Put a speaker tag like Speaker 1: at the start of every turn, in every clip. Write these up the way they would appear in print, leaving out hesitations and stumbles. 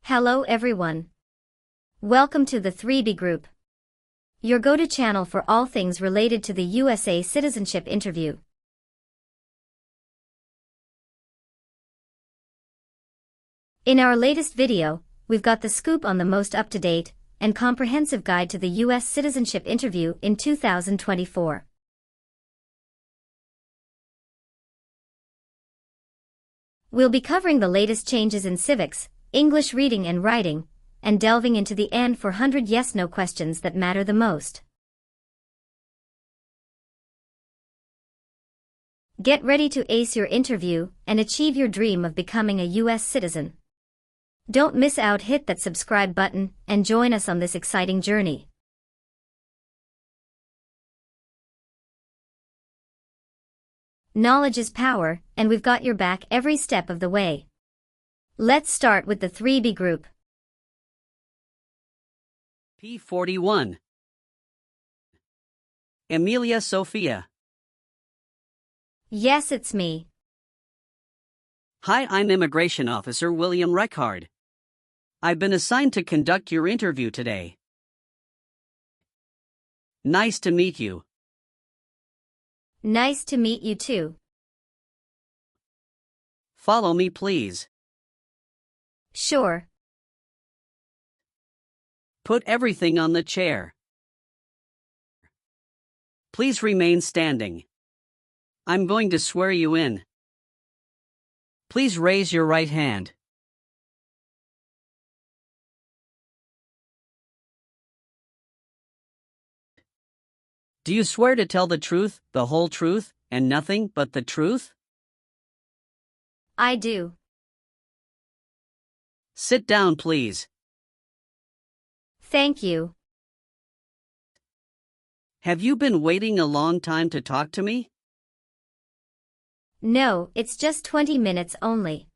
Speaker 1: Hello everyone. Welcome to the 3B Group, your go-to channel for all things related to the USA citizenship interview. In our latest video, we've got the scoop on the most up-to-date and comprehensive guide to the U.S. citizenship interview in 2024. We'll be covering the latest changes in civics, English reading and writing, and delving into the N-400 yes-no questions that matter the most. Get ready to ace your interview and achieve your dream of becoming a U.S. citizen. Don't miss out, hit that subscribe button and join us on this exciting journey. Knowledge is power, and we've got your back every step of the way. Let's start with the 3B Group.
Speaker 2: P41. Emilia Sophia.
Speaker 1: Yes, it's me.
Speaker 2: Hi, I'm Immigration Officer William Reckard. I've been assigned to conduct your interview today. Nice to meet you.
Speaker 1: Nice to meet you too.
Speaker 2: Follow me, please.
Speaker 1: Sure.
Speaker 2: Put everything on the chair. Please remain standing. I'm going to swear you in. Please raise your right hand. Do you swear to tell the truth, the whole truth, and nothing but the truth?
Speaker 1: I do.
Speaker 2: Sit down, please.
Speaker 1: Thank you.
Speaker 2: Have you been waiting a long time to talk to me?
Speaker 1: No, it's just 20 minutes only.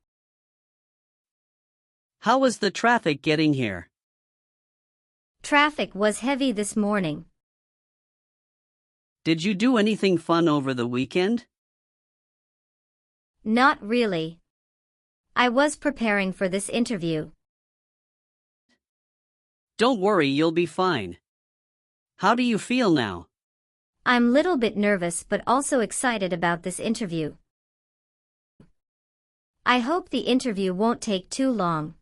Speaker 2: How was the traffic getting here?
Speaker 1: Traffic was heavy this morning.
Speaker 2: Did you do anything fun over the weekend?
Speaker 1: Not really. I was preparing for this interview.
Speaker 2: Don't worry, you'll be fine. How do you feel now?
Speaker 1: I'm a little bit nervous but also excited about this interview. I hope the interview won't take too long.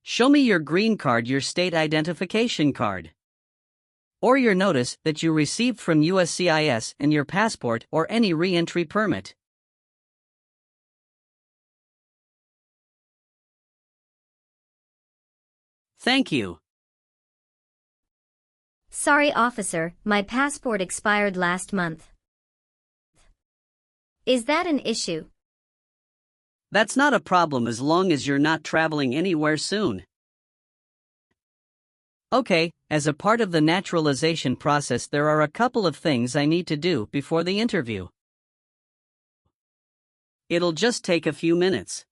Speaker 2: Show me your green card, your state identification card, or your notice that you received from USCIS, and your passport or any re-entry permit. Thank you.
Speaker 1: Sorry, officer, my passport expired last month. Is that an issue?
Speaker 2: That's not a problem as long as you're not traveling anywhere soon. Okay, as a part of the naturalization process, there are a couple of things I need to do before the interview. It'll just take a few minutes.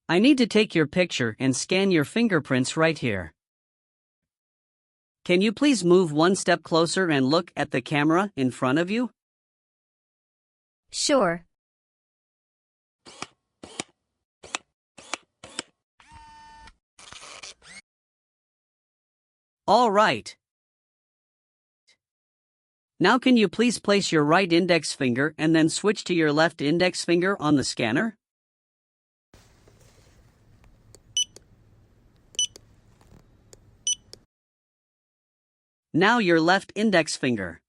Speaker 2: I need to take your picture and scan your fingerprints right here. Can you please move one step closer and look at the camera in front of you?
Speaker 1: Sure.
Speaker 2: All right. Now can you please place your right index finger and then switch to your left index finger on the scanner? Now your left index finger.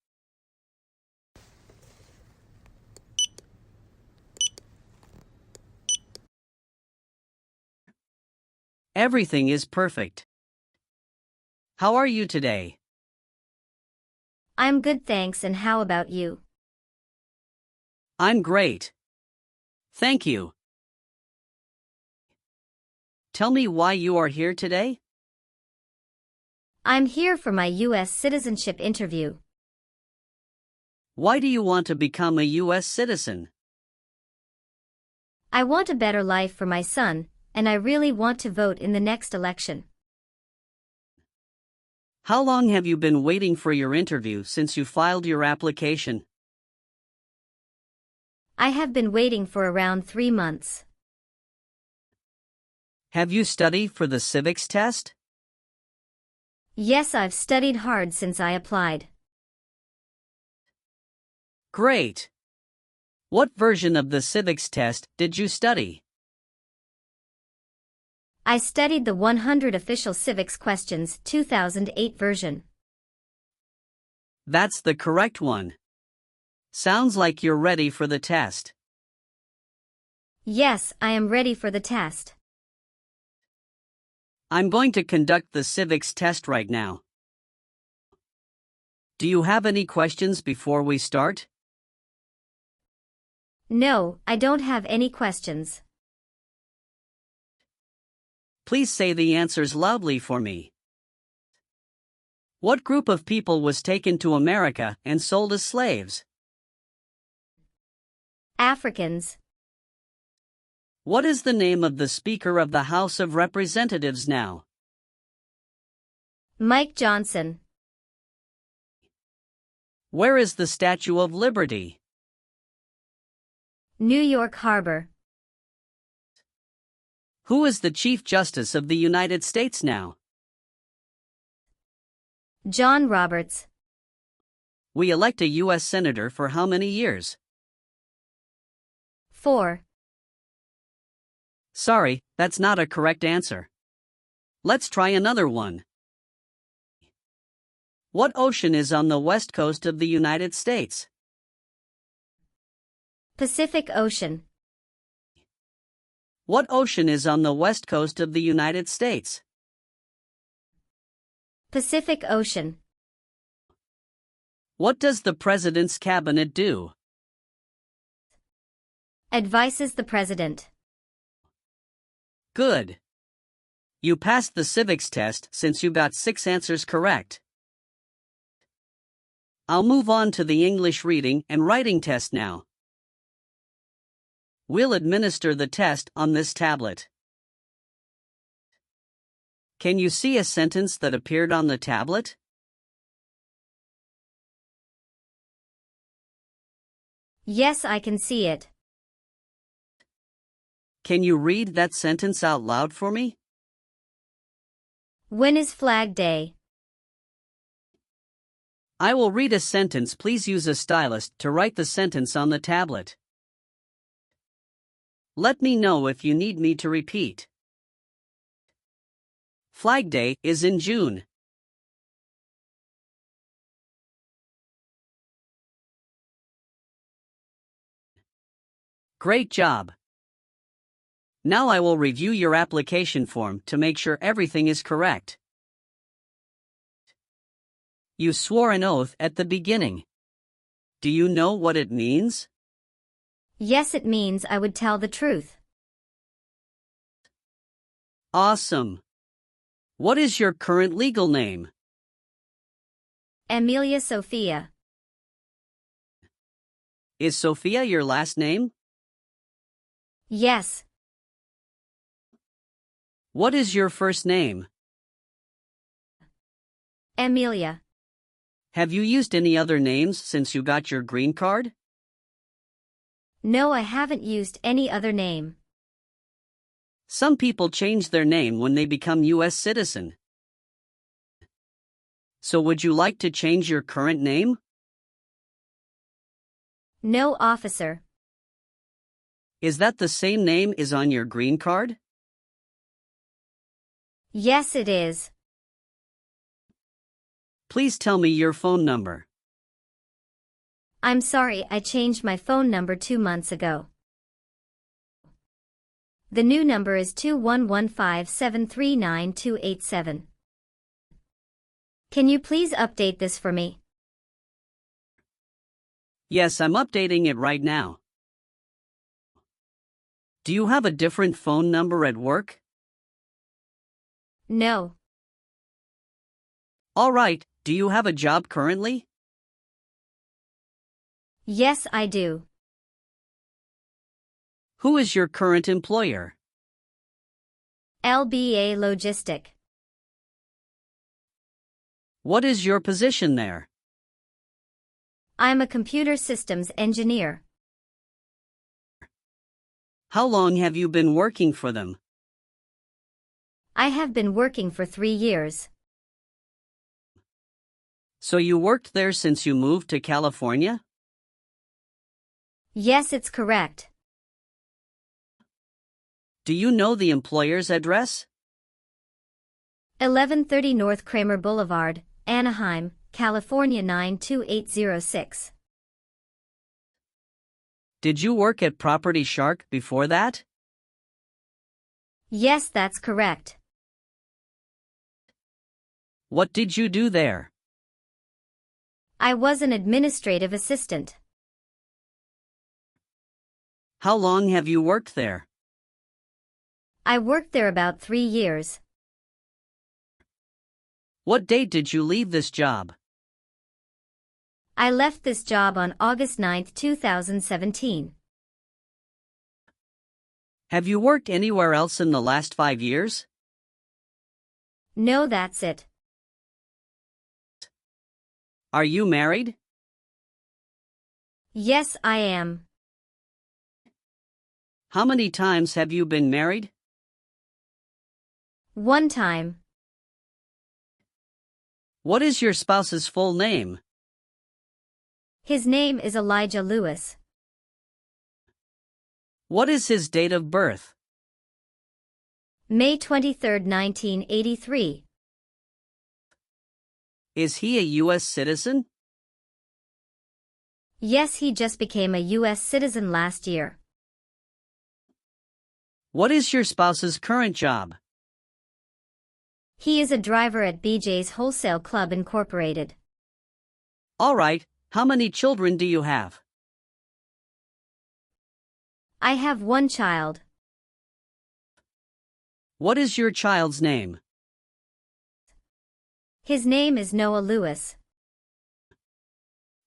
Speaker 2: Everything is perfect. How are you today?
Speaker 1: I'm good, thanks, and how about you?
Speaker 2: I'm great. Thank you. Tell me why you are here today?
Speaker 1: I'm here for my U.S. citizenship interview.
Speaker 2: Why do you want to become a U.S. citizen?
Speaker 1: I want a better life for my son, and I really want to vote in the next election.
Speaker 2: How long have you been waiting for your interview since you filed your application?
Speaker 1: I have been waiting for around 3 months.
Speaker 2: Have you studied for the civics test?
Speaker 1: Yes, I've studied hard since I applied.
Speaker 2: Great! What version of the civics test did you study?
Speaker 1: I studied the 100 Official Civics Questions 2008 version.
Speaker 2: That's the correct one. Sounds like you're ready for the test.
Speaker 1: Yes, I am ready for the test.
Speaker 2: I'm going to conduct the civics test right now. Do you have any questions before we start?
Speaker 1: No, I don't have any questions.
Speaker 2: Please say the answers loudly for me. What group of people was taken to America and sold as slaves?
Speaker 1: Africans.
Speaker 2: What is the name of the Speaker of the House of Representatives now?
Speaker 1: Mike Johnson.
Speaker 2: Where is the Statue of Liberty?
Speaker 1: New York Harbor.
Speaker 2: Who is the Chief Justice of the United States now?
Speaker 1: John Roberts.
Speaker 2: We elect a U.S. Senator for how many years?
Speaker 1: 4.
Speaker 2: Sorry, that's not a correct answer. Let's try another one. What ocean is on the west coast of the United States?
Speaker 1: Pacific Ocean.
Speaker 2: What ocean is on the west coast of the United States?
Speaker 1: Pacific Ocean.
Speaker 2: What does the President's Cabinet do?
Speaker 1: Advises the President.
Speaker 2: Good. You passed the civics test since you got 6 answers correct. I'll move on to the English reading and writing test now. We'll administer the test on this tablet. Can you see a sentence that appeared on the tablet?
Speaker 1: Yes, I can see it.
Speaker 2: Can you read that sentence out loud for me?
Speaker 1: When is Flag Day?
Speaker 2: I will read a sentence. Please use a stylus to write the sentence on the tablet. Let me know if you need me to repeat. Flag Day is in June. Great job. Now I will review your application form to make sure everything is correct. You swore an oath at the beginning. Do you know what it means?
Speaker 1: Yes, it means I would tell the truth.
Speaker 2: Awesome. What is your current legal name?
Speaker 1: Amelia Sophia.
Speaker 2: Is Sophia your last name?
Speaker 1: Yes.
Speaker 2: What is your first name?
Speaker 1: Amelia.
Speaker 2: Have you used any other names since you got your green card?
Speaker 1: No, I haven't used any other name.
Speaker 2: Some people change their name when they become U.S. citizen. So would you like to change your current name?
Speaker 1: No, officer.
Speaker 2: Is that the same name as on your green card?
Speaker 1: Yes, it is.
Speaker 2: Please tell me your phone number.
Speaker 1: I'm sorry, I changed my phone number 2 months ago. The new number is 2115739287. Can you please update this for me?
Speaker 2: Yes, I'm updating it right now. Do you have a different phone number at work?
Speaker 1: No.
Speaker 2: All right, do you have a job currently?
Speaker 1: Yes, I do.
Speaker 2: Who is your current employer?
Speaker 1: LBA Logistic.
Speaker 2: What is your position there?
Speaker 1: I'm a computer systems engineer.
Speaker 2: How long have you been working for them?
Speaker 1: I have been working for 3 years.
Speaker 2: So you worked there since you moved to California?
Speaker 1: Yes, it's correct.
Speaker 2: Do you know the employer's address?
Speaker 1: 1130 North Kramer Boulevard, Anaheim, California 92806.
Speaker 2: Did you work at Property Shark before that?
Speaker 1: Yes, that's correct.
Speaker 2: What did you do there?
Speaker 1: I was an administrative assistant.
Speaker 2: How long have you worked there?
Speaker 1: I worked there about 3 years.
Speaker 2: What date did you leave this job?
Speaker 1: I left this job on August 9, 2017.
Speaker 2: Have you worked anywhere else in the last 5 years?
Speaker 1: No, that's it.
Speaker 2: Are you married?
Speaker 1: Yes, I am.
Speaker 2: How many times have you been married?
Speaker 1: 1 time.
Speaker 2: What is your spouse's full name?
Speaker 1: His name is Elijah Lewis.
Speaker 2: What is his date of birth?
Speaker 1: May 23, 1983.
Speaker 2: Is he a U.S. citizen?
Speaker 1: Yes, he just became a U.S. citizen last year.
Speaker 2: What is your spouse's current job?
Speaker 1: He is a driver at BJ's Wholesale Club Incorporated.
Speaker 2: All right, how many children do you have?
Speaker 1: I have 1 child.
Speaker 2: What is your child's name?
Speaker 1: His name is Noah Lewis.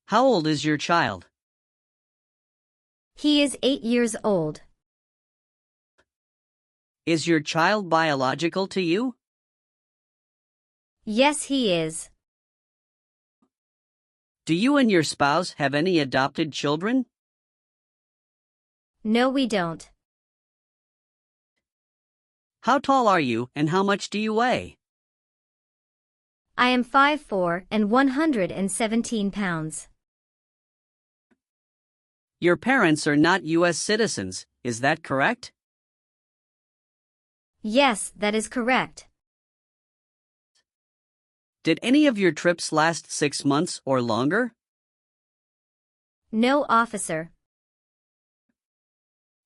Speaker 2: How old is your child?
Speaker 1: He is 8 years old.
Speaker 2: Is your child biological to you?
Speaker 1: Yes, he is.
Speaker 2: Do you and your spouse have any adopted children?
Speaker 1: No, we don't.
Speaker 2: How tall are you and how much do you weigh?
Speaker 1: I am 5'4" and 117 pounds.
Speaker 2: Your parents are not U.S. citizens, is that correct?
Speaker 1: Yes, that is correct.
Speaker 2: Did any of your trips last 6 months or longer?
Speaker 1: No, officer.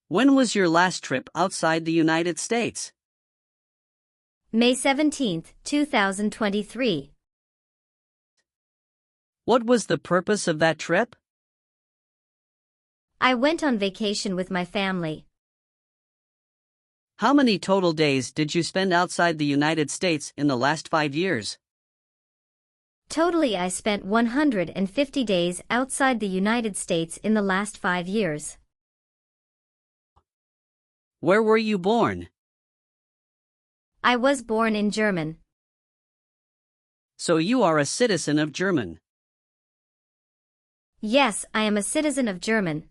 Speaker 2: When was your last trip outside the United States?
Speaker 1: May 17, 2023.
Speaker 2: What was the purpose of that trip?
Speaker 1: I went on vacation with my family.
Speaker 2: How many total days did you spend outside the United States in the last 5 years?
Speaker 1: Totally, I spent 150 days outside the United States in the last 5 years.
Speaker 2: Where were you born?
Speaker 1: I was born in Germany.
Speaker 2: So you are a citizen of Germany.
Speaker 1: Yes, I am a citizen of Germany.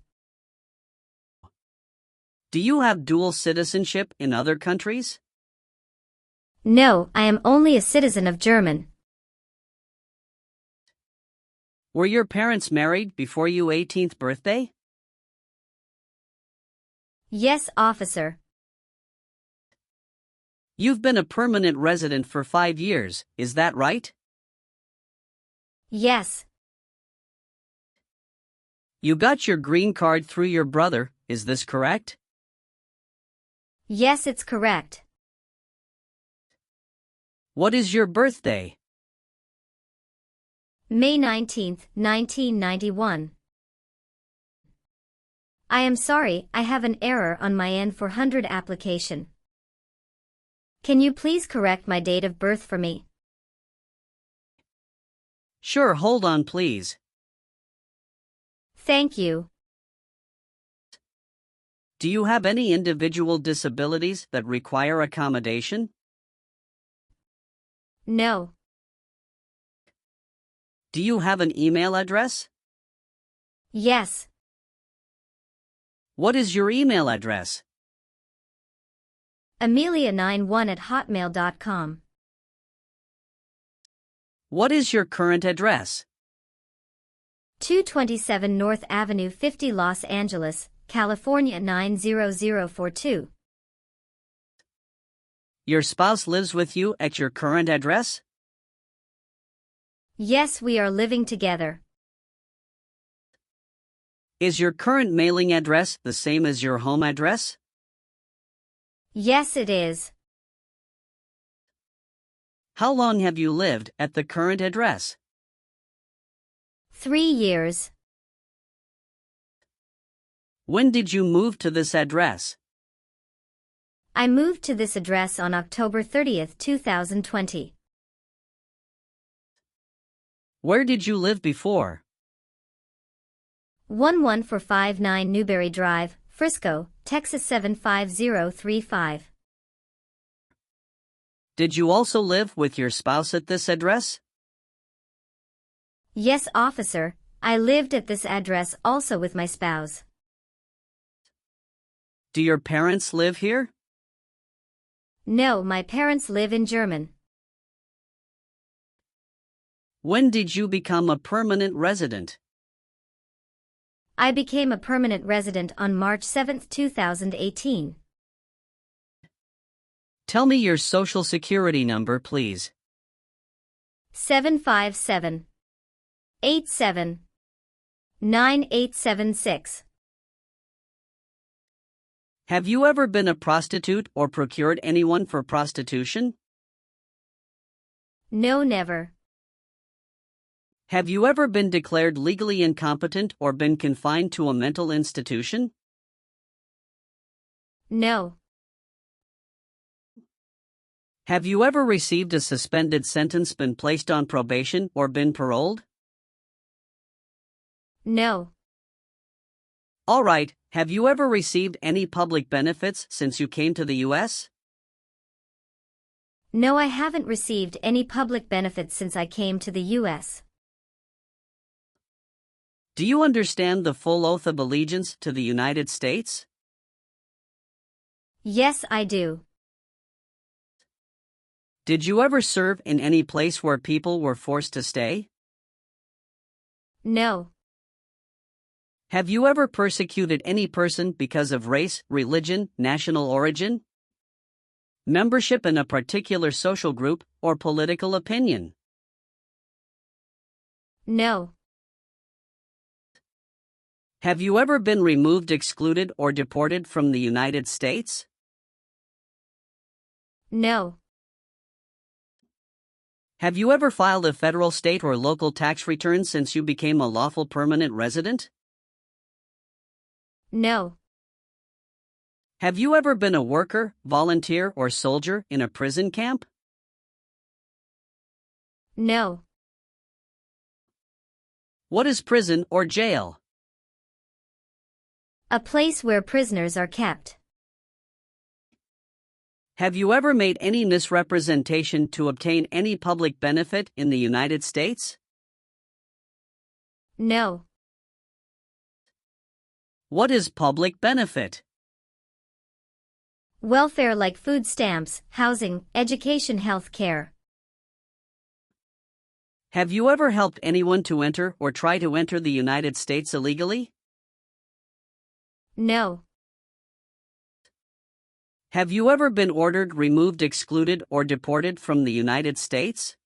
Speaker 2: Do you have dual citizenship in other countries?
Speaker 1: No, I am only a citizen of Germany.
Speaker 2: Were your parents married before your 18th birthday?
Speaker 1: Yes, officer.
Speaker 2: You've been a permanent resident for 5 years, is that right?
Speaker 1: Yes.
Speaker 2: You got your green card through your brother, is this correct?
Speaker 1: Yes, it's correct.
Speaker 2: What is your birthday?
Speaker 1: May 19, 1991. I am sorry, I have an error on my N-400 application. Can you please correct my date of birth for me?
Speaker 2: Sure, hold on please.
Speaker 1: Thank you.
Speaker 2: Do you have any individual disabilities that require accommodation?
Speaker 1: No.
Speaker 2: Do you have an email address?
Speaker 1: Yes.
Speaker 2: What is your email address?
Speaker 1: Amelia91@hotmail.com.
Speaker 2: What is your current address?
Speaker 1: 227 North Avenue 50 Los Angeles, California 90042.
Speaker 2: Your spouse lives with you at your current address?
Speaker 1: Yes, we are living together.
Speaker 2: Is your current mailing address the same as your home address?
Speaker 1: Yes, it is.
Speaker 2: How long have you lived at the current address?
Speaker 1: 3 years.
Speaker 2: When did you move to this address?
Speaker 1: I moved to this address on October 30th, 2020.
Speaker 2: Where did you live before?
Speaker 1: 11459 Newberry Drive, Frisco, Texas 75035.
Speaker 2: Did you also live with your spouse at this address?
Speaker 1: Yes, officer, I lived at this address also with my spouse.
Speaker 2: Do your parents live here?
Speaker 1: No, my parents live in Germany.
Speaker 2: When did you become a permanent resident?
Speaker 1: I became a permanent resident on March 7, 2018.
Speaker 2: Tell me your social security number, please.
Speaker 1: 757-87-9876.
Speaker 2: Have you ever been a prostitute or procured anyone for prostitution?
Speaker 1: No, never.
Speaker 2: Have you ever been declared legally incompetent or been confined to a mental institution?
Speaker 1: No.
Speaker 2: Have you ever received a suspended sentence, been placed on probation, or been paroled?
Speaker 1: No.
Speaker 2: All right, have you ever received any public benefits since you came to the U.S.?
Speaker 1: No, I haven't received any public benefits since I came to the U.S.
Speaker 2: Do you understand the full oath of allegiance to the United States?
Speaker 1: Yes, I do.
Speaker 2: Did you ever serve in any place where people were forced to stay?
Speaker 1: No.
Speaker 2: Have you ever persecuted any person because of race, religion, national origin, membership in a particular social group, or political opinion?
Speaker 1: No.
Speaker 2: Have you ever been removed, excluded, or deported from the United States?
Speaker 1: No.
Speaker 2: Have you ever filed a federal, state, or local tax return since you became a lawful permanent resident?
Speaker 1: No.
Speaker 2: Have you ever been a worker, volunteer, or soldier in a prison camp?
Speaker 1: No.
Speaker 2: What is prison or jail?
Speaker 1: A place where prisoners are kept.
Speaker 2: Have you ever made any misrepresentation to obtain any public benefit in the United States?
Speaker 1: No.
Speaker 2: What is public benefit?
Speaker 1: Welfare like food stamps, housing, education, health care.
Speaker 2: Have you ever helped anyone to enter or try to enter the United States illegally?
Speaker 1: No.
Speaker 2: Have you ever been ordered, removed, excluded, or deported from the United States?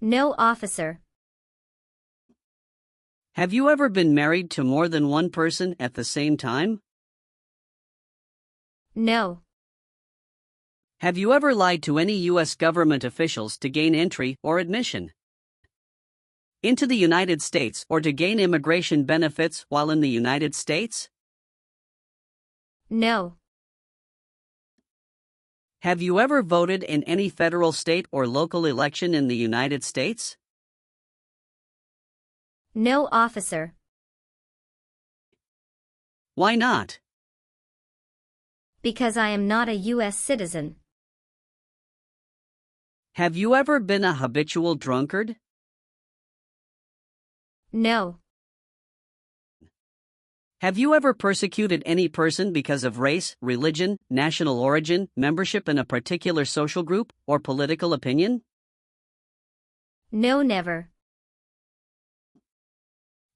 Speaker 1: No, officer.
Speaker 2: Have you ever been married to more than one person at the same time?
Speaker 1: No.
Speaker 2: Have you ever lied to any U.S. government officials to gain entry or admission into the United States or to gain immigration benefits while in the United States?
Speaker 1: No.
Speaker 2: Have you ever voted in any federal, state, or local election in the United States?
Speaker 1: No, officer.
Speaker 2: Why not?
Speaker 1: Because I am not a U.S. citizen.
Speaker 2: Have you ever been a habitual drunkard?
Speaker 1: No.
Speaker 2: Have you ever persecuted any person because of race, religion, national origin, membership in a particular social group, or political opinion?
Speaker 1: No, never.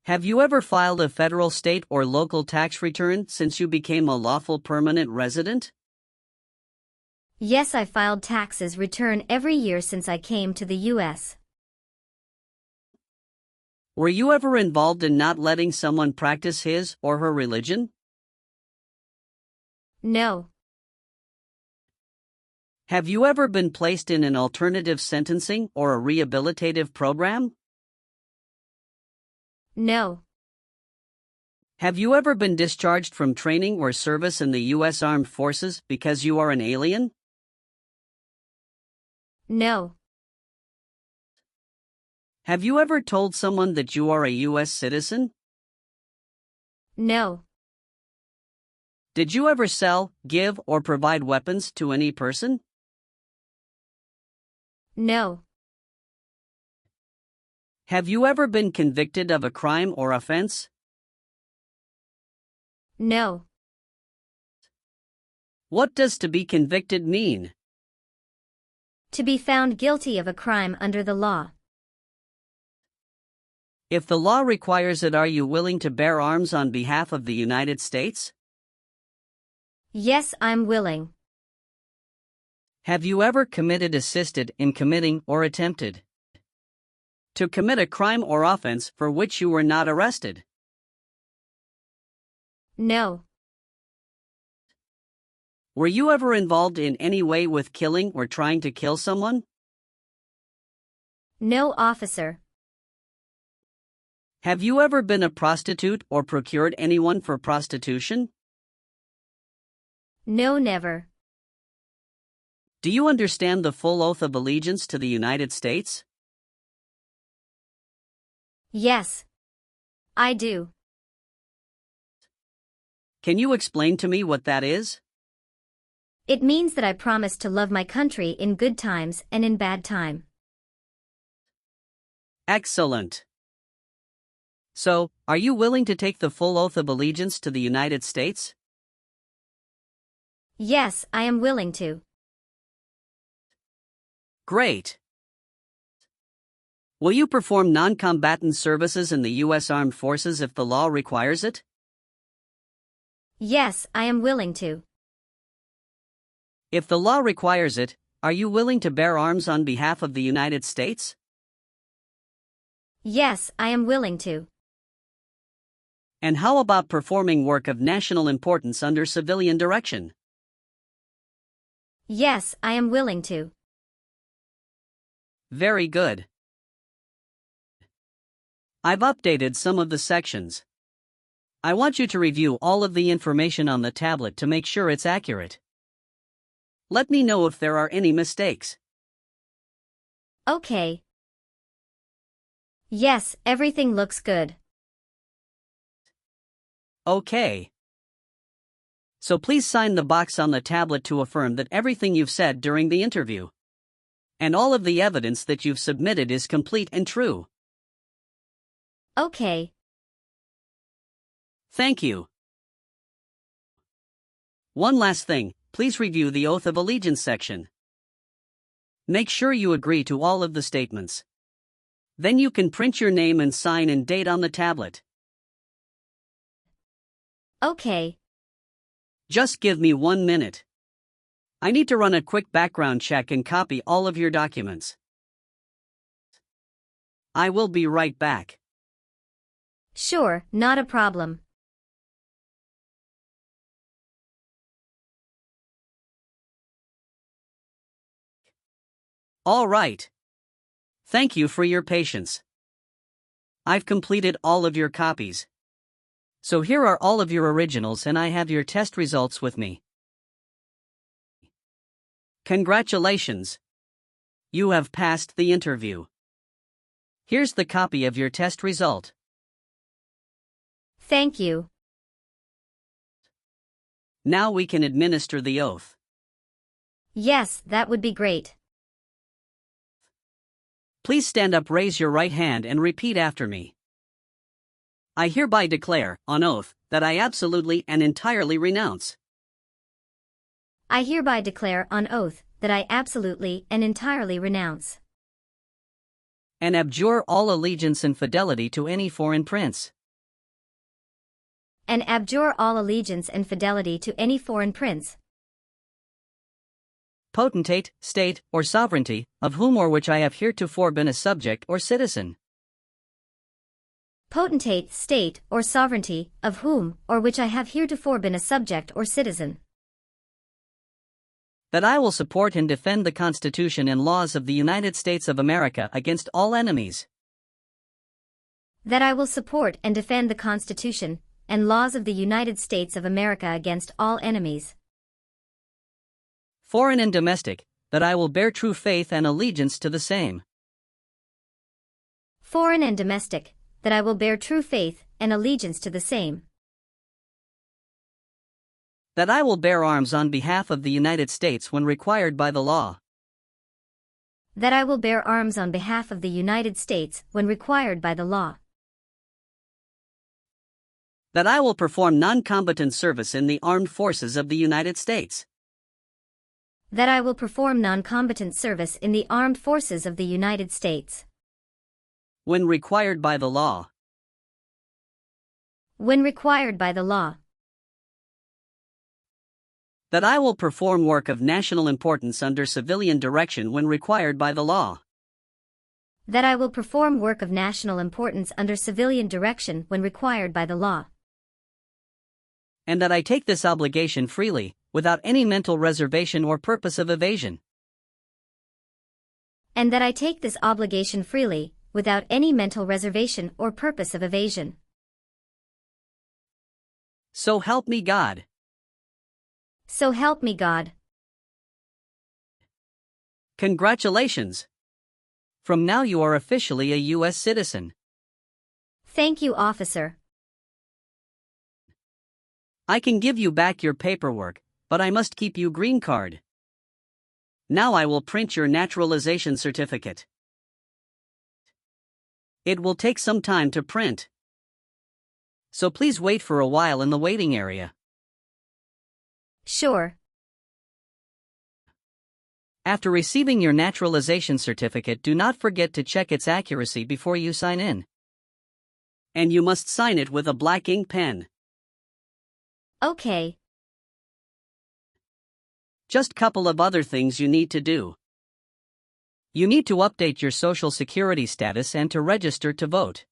Speaker 2: Have you ever filed a federal, state, or local tax return since you became a lawful permanent resident?
Speaker 1: Yes, I filed taxes return every year since I came to the U.S.
Speaker 2: Were you ever involved in not letting someone practice his or her religion?
Speaker 1: No.
Speaker 2: Have you ever been placed in an alternative sentencing or a rehabilitative program?
Speaker 1: No.
Speaker 2: Have you ever been discharged from training or service in the U.S. Armed Forces because you are an alien?
Speaker 1: No.
Speaker 2: Have you ever told someone that you are a U.S. citizen?
Speaker 1: No.
Speaker 2: Did you ever sell, give, or provide weapons to any person?
Speaker 1: No.
Speaker 2: Have you ever been convicted of a crime or offense?
Speaker 1: No.
Speaker 2: What does to be convicted mean?
Speaker 1: To be found guilty of a crime under the law.
Speaker 2: If the law requires it, are you willing to bear arms on behalf of the United States?
Speaker 1: Yes, I'm willing.
Speaker 2: Have you ever committed, assisted in committing, or attempted to commit a crime or offense for which you were not arrested?
Speaker 1: No.
Speaker 2: Were you ever involved in any way with killing or trying to kill someone?
Speaker 1: No, officer.
Speaker 2: Have you ever been a prostitute or procured anyone for prostitution?
Speaker 1: No, never.
Speaker 2: Do you understand the full oath of allegiance to the United States?
Speaker 1: Yes. I do.
Speaker 2: Can you explain to me what that is?
Speaker 1: It means that I promise to love my country in good times and in bad time.
Speaker 2: Excellent. So, are you willing to take the full oath of allegiance to the United States?
Speaker 1: Yes, I am willing to.
Speaker 2: Great. Will you perform non-combatant services in the U.S. Armed Forces if the law requires it?
Speaker 1: Yes, I am willing to.
Speaker 2: If the law requires it, are you willing to bear arms on behalf of the United States?
Speaker 1: Yes, I am willing to.
Speaker 2: And how about performing work of national importance under civilian direction?
Speaker 1: Yes, I am willing to.
Speaker 2: Very good. I've updated some of the sections. I want you to review all of the information on the tablet to make sure it's accurate. Let me know if there are any mistakes.
Speaker 1: Okay. Yes, everything looks good.
Speaker 2: Okay. So please sign the box on the tablet to affirm that everything you've said during the interview and all of the evidence that you've submitted is complete and true.
Speaker 1: Okay.
Speaker 2: Thank you. One last thing, please review the Oath of Allegiance section. Make sure you agree to all of the statements. Then you can print your name and sign and date on the tablet.
Speaker 1: Okay.
Speaker 2: Just give me 1 minute. I need to run a quick background check and copy all of your documents. I will be right back.
Speaker 1: Sure, not a problem.
Speaker 2: All right. Thank you for your patience. I've completed all of your copies. So here are all of your originals and I have your test results with me. Congratulations! You have passed the interview. Here's the copy of your test result.
Speaker 1: Thank you.
Speaker 2: Now we can administer the oath.
Speaker 1: Yes, that would be great.
Speaker 2: Please stand up, raise your right hand and repeat after me. I hereby declare, on oath, that that I absolutely and entirely renounce
Speaker 1: I hereby declare on oath that I absolutely and entirely renounce
Speaker 2: and abjure all allegiance and fidelity to any foreign prince,
Speaker 1: and abjure all allegiance and fidelity to any foreign prince,
Speaker 2: potentate, state, or sovereignty, of whom or which I have heretofore been a subject or citizen,
Speaker 1: potentate, state, or sovereignty, of whom or which I have heretofore been a subject or citizen,
Speaker 2: that I will support and defend the Constitution and laws of the United States of America against all enemies,
Speaker 1: that I will support and defend the Constitution and laws of the United States of America against all enemies,
Speaker 2: foreign and domestic, that I will bear true faith and allegiance to the same,
Speaker 1: foreign and domestic, that I will bear true faith and allegiance to the same,
Speaker 2: that I will bear arms on behalf of the United States when required by the law,
Speaker 1: that I will bear arms on behalf of the United States when required by the law,
Speaker 2: that I will perform non-combatant service in the armed forces of the United States,
Speaker 1: that I will perform non-combatant service in the armed forces of the United States
Speaker 2: when required by the law,
Speaker 1: when required by the law,
Speaker 2: that I will perform work of national importance under civilian direction when required by the law,
Speaker 1: that I will perform work of national importance under civilian direction when required by the law,
Speaker 2: and that I take this obligation freely, without any mental reservation or purpose of evasion,
Speaker 1: and that I take this obligation freely, without any mental reservation or purpose of evasion.
Speaker 2: So help me God.
Speaker 1: So help me God.
Speaker 2: Congratulations! From now you are officially a U.S. citizen.
Speaker 1: Thank you, officer.
Speaker 2: I can give you back your paperwork, but I must keep you green card. Now I will print your naturalization certificate. It will take some time to print, so please wait for a while in the waiting area.
Speaker 1: Sure.
Speaker 2: After receiving your naturalization certificate, do not forget to check its accuracy before you sign in. And you must sign it with a black ink pen.
Speaker 1: Okay.
Speaker 2: Just couple of other things you need to do. You need to update your Social Security status and to register to vote.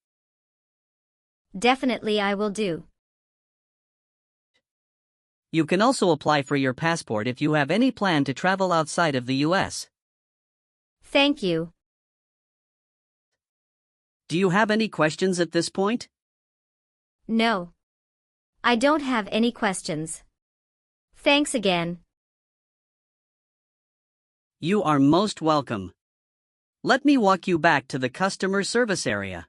Speaker 1: Definitely I will do.
Speaker 2: You can also apply for your passport if you have any plan to travel outside of the U.S.
Speaker 1: Thank you.
Speaker 2: Do you have any questions at this point?
Speaker 1: No. I don't have any questions. Thanks again.
Speaker 2: You are most welcome. Let me walk you back to the customer service area.